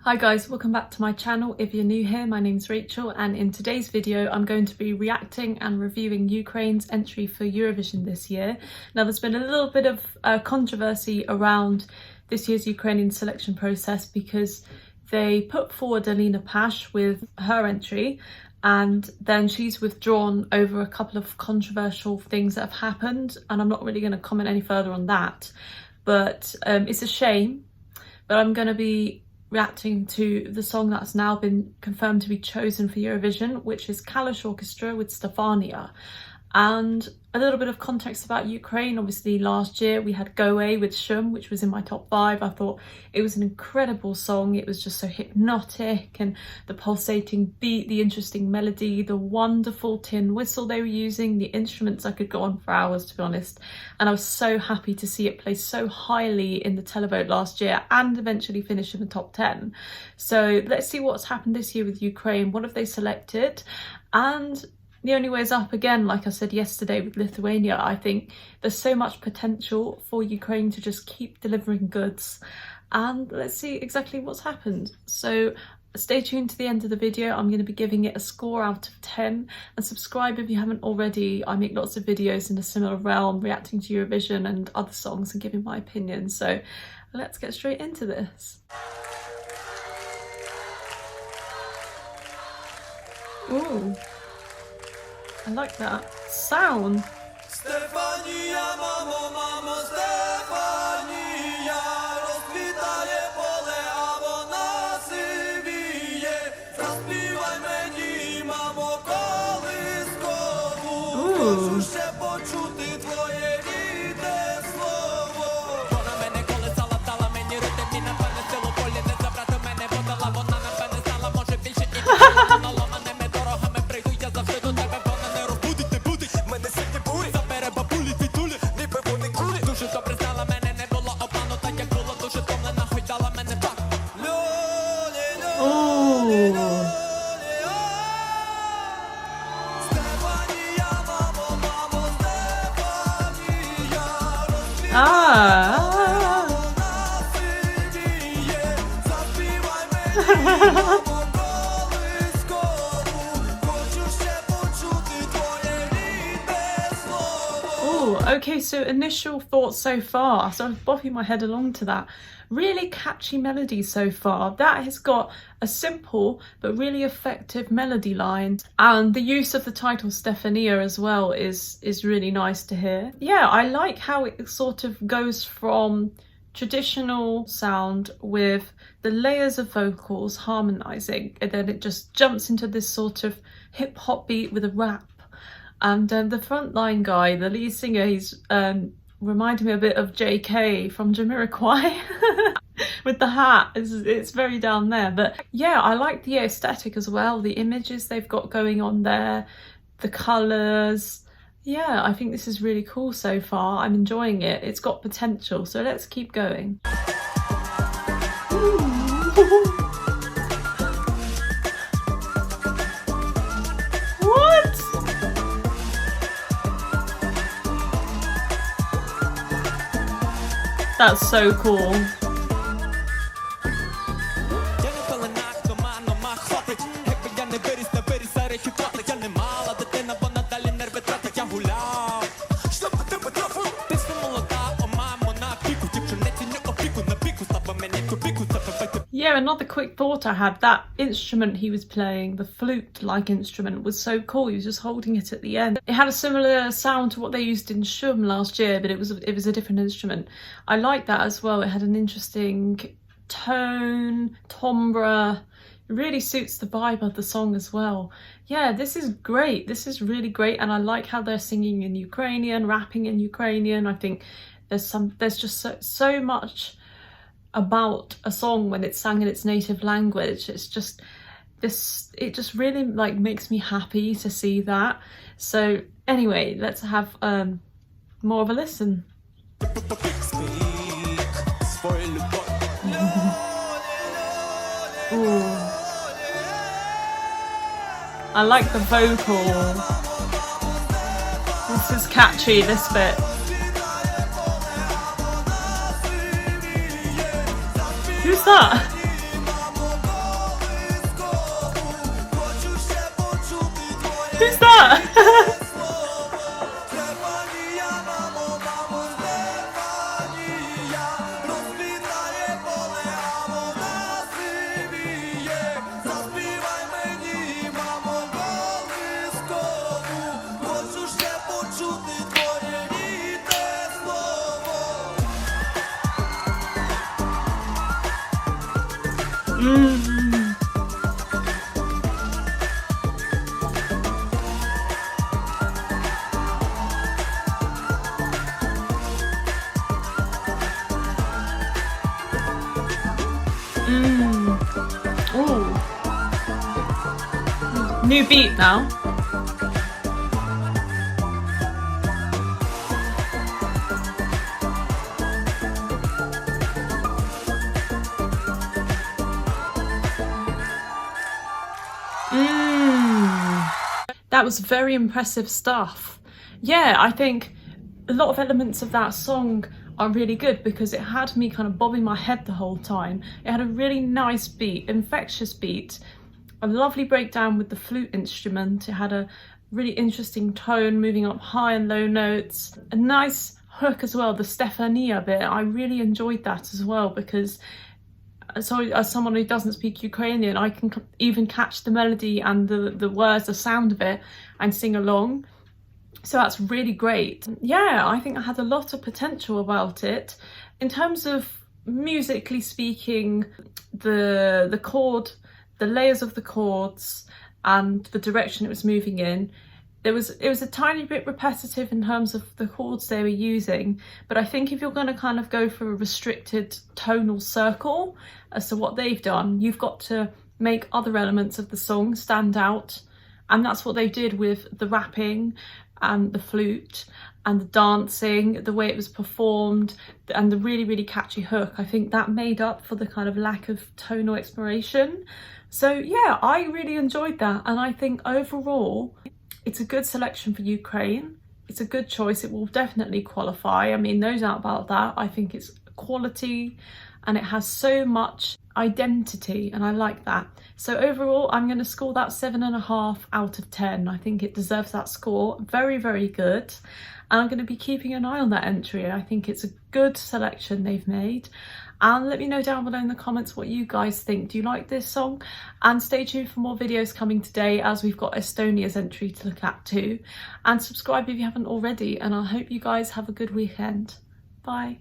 Hi guys, welcome back to my channel. If you're new here, my name's Rachel, and in today's video I'm going to be reacting and reviewing Ukraine's entry for Eurovision this year. Now there's been a little bit of controversy around this year's Ukrainian selection process because they put forward Alina Pash with her entry and then she's withdrawn over a couple of controversial things that have happened, and I'm not really going to comment any further on that, but it's a shame. But I'm going to be reacting to the song that's now been confirmed to be chosen for Eurovision, which is Kalush Orchestra with Stefania. And a little bit of context about Ukraine. Obviously last year we had Go Away with Shum, which was in my top 5. I thought it was an incredible song. It was just so hypnotic, and the pulsating beat, the interesting melody, the wonderful tin whistle they were using, the instruments. I could go on for hours, to be honest. And I was so happy to see it placed so highly in the televote last year and eventually finish in the top 10. So let's see what's happened this year with Ukraine. What have they selected? And the only way is up again, like I said yesterday with Lithuania. I think there's so much potential for Ukraine to just keep delivering goods. And let's see exactly what's happened. So stay tuned to the end of the video. I'm going to be giving it a score out of 10. And subscribe if you haven't already. I make lots of videos in a similar realm, reacting to Eurovision and other songs and giving my opinion. So let's get straight into this. Ooh. I like that sound. Stefania, mamo, mamo, Stefania, rozkwitaje pole, a вона сивіє. Заспівай мені, мамо, колискову. Хочу ще почути твоє рідне слово. Вона мене колисала, дала мені ритм, і напевне силу полі не забрати мене подала. Вона напевне знала, може більше і ніколи наломаними дорогами прийду я завжди до тебе. Okay, so initial thoughts so far. So I'm bopping my head along to that. Really catchy melody so far. That has got a simple but really effective melody line, and the use of the title Stefania as well is really nice to hear. Yeah, I like how it sort of goes from traditional sound with the layers of vocals harmonizing, and then it just jumps into this sort of hip hop beat with a rap. And the frontline guy, the lead singer, he's reminded me a bit of JK from Jamiroquai with the hat. It's very down there. But yeah, I like the aesthetic as well, the images they've got going on there, the colours. Yeah, I think this is really cool so far. I'm enjoying it. It's got potential, so let's keep going. That's so cool. Yeah, another quick thought I had, that instrument he was playing, the flute-like instrument, was so cool. He was just holding it at the end. It had a similar sound to what they used in Shum last year, but it was a different instrument. I like that as well. It had an interesting tone, timbre. It really suits the vibe of the song as well. Yeah, this is great. This is really great, and I like how they're singing in Ukrainian, rapping in Ukrainian. I think there's just so much about a song when it's sung in its native language. It's just it just really like makes me happy to see that. So anyway, let's have more of a listen. Ooh. I like the vocal. This is catchy, this bit. Who's that? Who's that? Ooh. New beat now. That was very impressive stuff. Yeah, I think a lot of elements of that song are really good because it had me kind of bobbing my head the whole time. It had a really nice beat, infectious beat, a lovely breakdown with the flute instrument. It had a really interesting tone moving up high and low notes, a nice hook as well, the Stefania bit. I really enjoyed that as well because as someone who doesn't speak Ukrainian, I can even catch the melody and the words, the sound of it, and sing along. So that's really great. Yeah, I think I had a lot of potential about it. In terms of musically speaking, the chord, the layers of the chords and the direction it was moving in, it was a tiny bit repetitive in terms of the chords they were using, but I think if you're going to kind of go for a restricted tonal circle as to what they've done, you've got to make other elements of the song stand out, and that's what they did with the rapping and the flute and the dancing, the way it was performed, and the really, really catchy hook. I think that made up for the kind of lack of tonal exploration. So yeah, I really enjoyed that, and I think overall it's a good selection for Ukraine. It's a good choice. It will definitely qualify. I mean, no doubt about that. I think it's quality and it has so much identity, and I like that. So overall, I'm going to score that 7.5 out of 10. I think it deserves that score. Very, very good. And I'm going to be keeping an eye on that entry. I think it's a good selection they've made. And let me know down below in the comments what you guys think. Do you like this song? And stay tuned for more videos coming today, as we've got Estonia's entry to look at too. And subscribe if you haven't already. And I hope you guys have a good weekend. Bye.